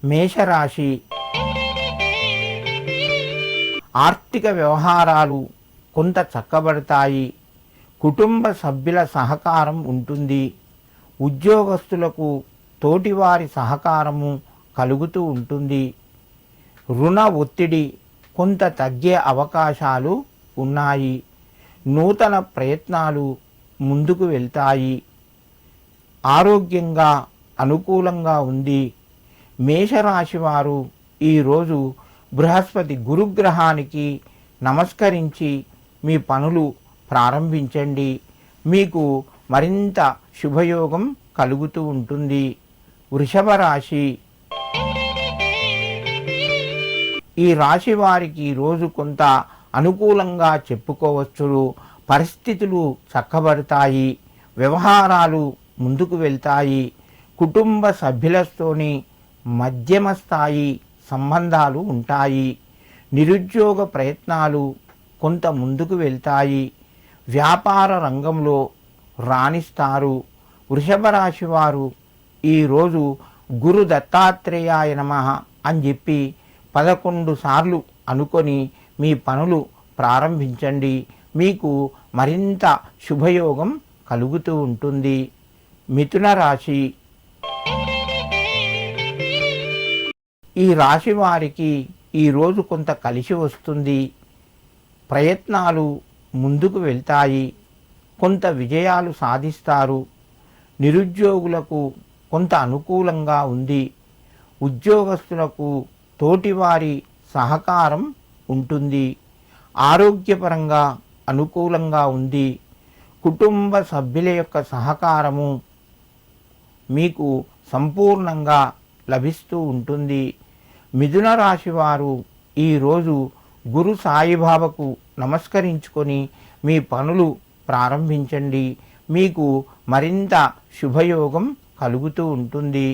మేషరాశి ఆర్థిక వ్యవహారాలు కొంత చక్కబడతాయి. కుటుంబ సభ్యుల సహకారం ఉంటుంది. ఉద్యోగస్తులకు తోటివారి సహకారము కలుగుతూ ఉంటుంది. రుణ ఒత్తిడి కొంత తగ్గే అవకాశాలు ఉన్నాయి. నూతన ప్రయత్నాలు ముందుకు వెళ్తాయి. ఆరోగ్యంగా అనుకూలంగా ఉంది. మేషరాశి వారు ఈరోజు బృహస్పతి గురుగ్రహానికి నమస్కరించి మీ పనులు ప్రారంభించండి. మీకు మరింత శుభయోగం కలుగుతూ ఉంటుంది. వృషభ రాశి ఈ రాశి వారికి రోజు కొంత అనుకూలంగా చెప్పుకోవచ్చు. పరిస్థితులు చక్కబడతాయి. వ్యవహారాలు ముందుకు వెళ్తాయి. కుటుంబ సభ్యులతోని మధ్యమ స్థాయి సంబంధాలు ఉంటాయి. నిరుద్యోగ ప్రయత్నాలు కొంత ముందుకు వెళ్తాయి. వ్యాపార రంగంలో రాణిస్తారు. వృషభ రాశి వారు ఈరోజు గురు దత్తాత్రేయాయ నమః అని చెప్పి 11 సార్లు అనుకొని మీ పనులు ప్రారంభించండి. మీకు మరింత శుభయోగం కలుగుతూ ఉంటుంది. మిథున రాశి ఈ రాశి వారికి ఈరోజు కొంత కలిసి వస్తుంది. ప్రయత్నాలు ముందుకు వెళ్తాయి. కొంత విజయాలు సాధిస్తారు. నిరుద్యోగులకు కొంత అనుకూలంగా ఉంది. ఉద్యోగస్తులకు తోటివారి సహకారం ఉంటుంది. ఆరోగ్యపరంగా అనుకూలంగా ఉంది. కుటుంబ సభ్యుల యొక్క సహకారము మీకు సంపూర్ణంగా లభిస్తూ ఉంటుంది. మిథున రాశి వారు ఈరోజు గురు సాయిబాబాకు నమస్కరించుకొని మీ పనులు ప్రారంభించండి. మీకు మరింత శుభయోగం కలుగుతూ ఉంటుంది.